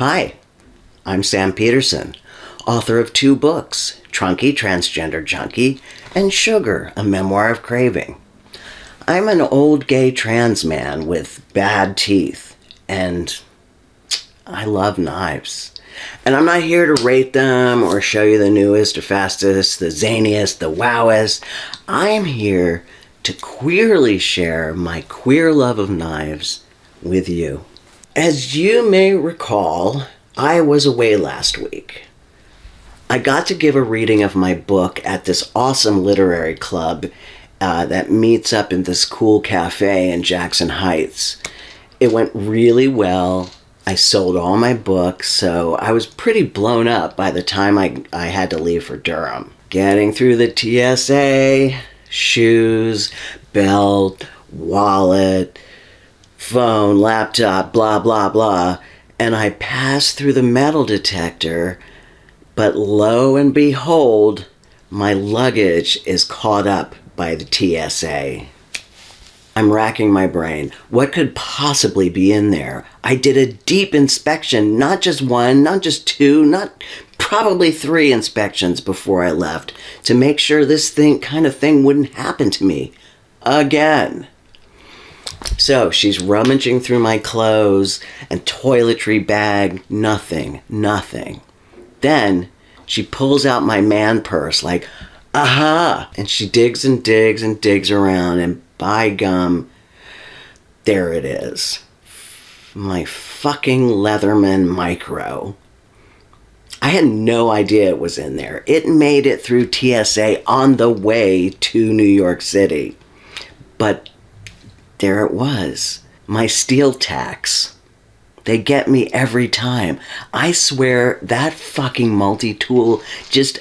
Hi, I'm Sam Peterson, author of 2 books, Trunky, Transgender Junkie, and Sugar, a Memoir of Craving. I'm an old gay trans man with bad teeth, and I love knives. And I'm not here to rate them or show you the newest or fastest, the zaniest, the wowest. I am here to queerly share my queer love of knives with you. As you may recall, I was away last week. I got to give a reading of my book at this awesome literary club that meets up in this cool cafe in Jackson Heights. It went really well. I sold all my books, so I was pretty blown up by the time I had to leave for Durham. Getting through the TSA, shoes, belt, wallet, phone, laptop, blah, blah, blah, and I passed through the metal detector, but lo and behold, my luggage is caught up by the TSA. I'm racking my brain. What could possibly be in there? I did a deep inspection, not just 1, not just 2, not probably 3 inspections before I left to make sure this kind of thing wouldn't happen to me again. So she's rummaging through my clothes and toiletry bag, nothing. Then she pulls out my man purse like, aha! And she digs and digs and digs around, and by gum, there it is. My fucking Leatherman Micro. I had no idea it was in there. It made it through TSA on the way to New York City. But there it was. My steel tax. They get me every time. I swear that fucking multi-tool just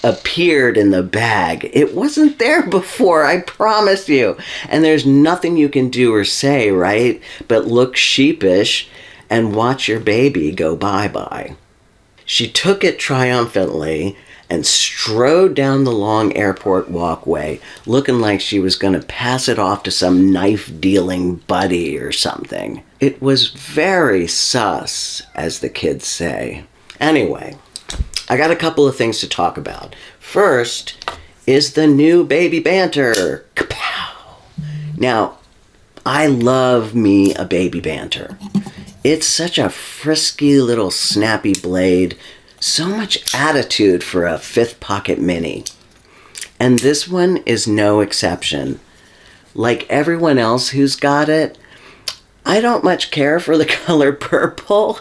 appeared in the bag. It wasn't there before, I promise you. And there's nothing you can do or say, right? But look sheepish and watch your baby go bye-bye. She took it triumphantly and strode down the long airport walkway, looking like she was going to pass it off to some knife-dealing buddy or something. It was very sus, as the kids say. Anyway, I got a couple of things to talk about. First is the new Baby Banter. Kapow! Now, I love me a Baby Banter. It's such a frisky little snappy blade. So much attitude for a 5th pocket mini. And this one is no exception. Like everyone else who's got it, I don't much care for the color purple.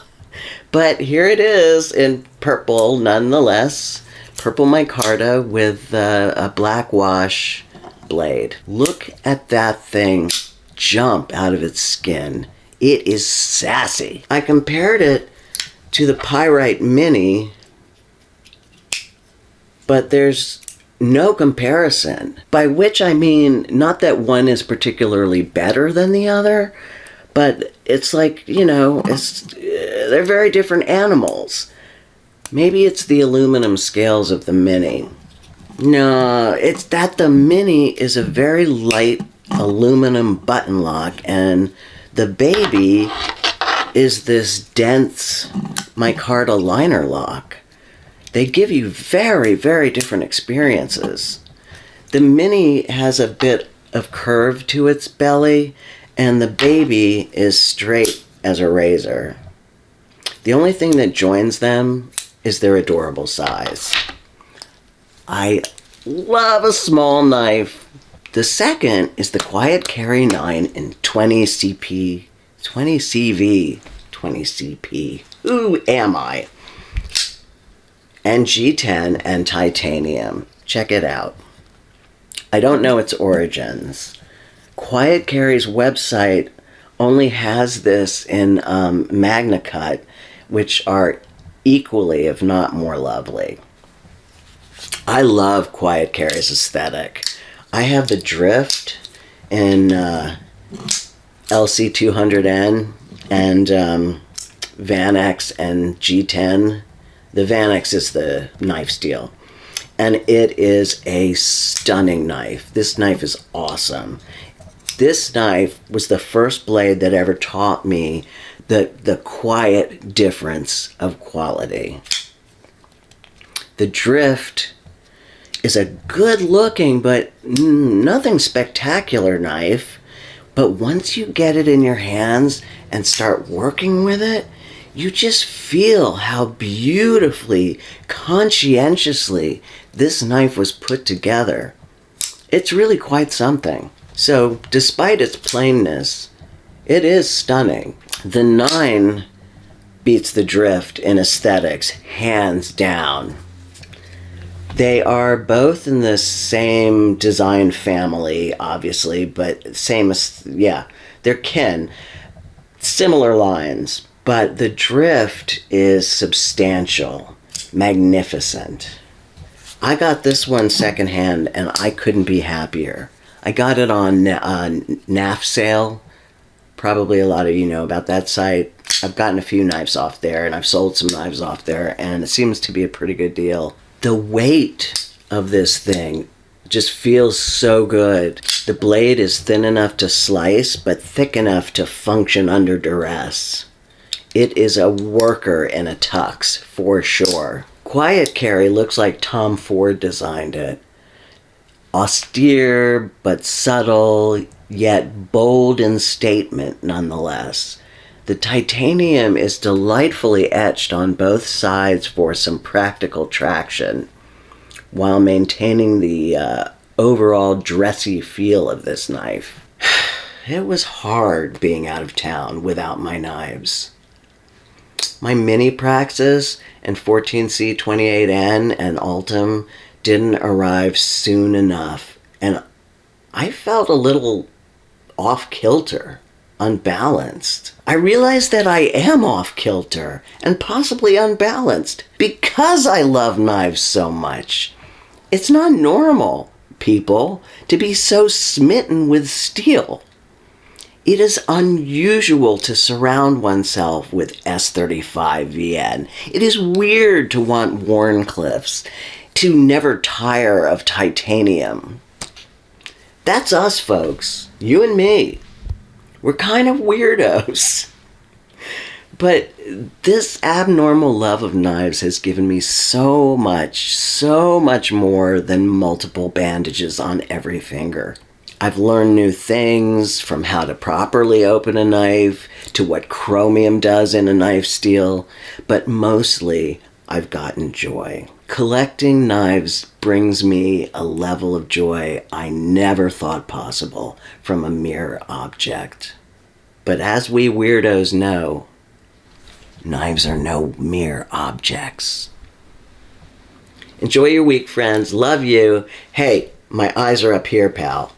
But here it is in purple nonetheless. Purple micarta with a black wash blade. Look at that thing jump out of its skin. It is sassy. I compared it to the Pyrite Mini, but there's no comparison. By which I mean, not that one is particularly better than the other, but it's like, they're very different animals. Maybe it's the aluminum scales of the Mini. No, it's that the Mini is a very light aluminum button lock, and the Baby is this dense micarta liner lock. They give you very, very different experiences. The Mini has a bit of curve to its belly, and the Baby is straight as a razor. The only thing that joins them is their adorable size. I love a small knife. The second is the Quiet Carry 9 in 20 CV. Who am I? And G10 and titanium. Check it out. I don't know its origins. Quiet Carry's website only has this in Magna Cut, which are equally, if not more lovely. I love Quiet Carry's aesthetic. I have the Drift in LC200N and Vanex and G10. The Vanex is the knife steel. And it is a stunning knife. This knife is awesome. This knife was the first blade that ever taught me the quiet difference of quality. The Drift is a good looking but nothing spectacular knife, but once you get it in your hands and start working with it, you just feel how beautifully, conscientiously this knife was put together. It's really quite something. So, despite its plainness, it is stunning. The 9 beats the Drift in aesthetics, hands down. They are both in the same design family, obviously, but same as, yeah, they're kin. Similar lines, but the Drift is substantial, magnificent. I got this one secondhand, and I couldn't be happier. I got it on NAF sale. Probably a lot of you know about that site. I've gotten a few knives off there, and I've sold some knives off there, and it seems to be a pretty good deal. The weight of this thing just feels so good. The blade is thin enough to slice, but thick enough to function under duress. It is a worker in a tux, for sure. Quiet Carry looks like Tom Ford designed it. Austere but subtle, yet bold in statement nonetheless. The titanium is delightfully etched on both sides for some practical traction, while maintaining the overall dressy feel of this knife. It was hard being out of town without my knives. My mini Praxis and 14C28N and Ultim didn't arrive soon enough, and I felt a little off-kilter, unbalanced. I realized that I am off-kilter and possibly unbalanced because I love knives so much. It's not normal, people, to be so smitten with steel. It is unusual to surround oneself with S35VN. It is weird to want Wharncliffes, to never tire of titanium. That's us, folks. You and me. We're kind of weirdos. But this abnormal love of knives has given me so much more than multiple bandages on every finger. I've learned new things, from how to properly open a knife to what chromium does in a knife steel, but mostly I've gotten joy. Collecting knives brings me a level of joy I never thought possible from a mere object. But as we weirdos know, knives are no mere objects. Enjoy your week, friends. Love you. Hey, my eyes are up here, pal.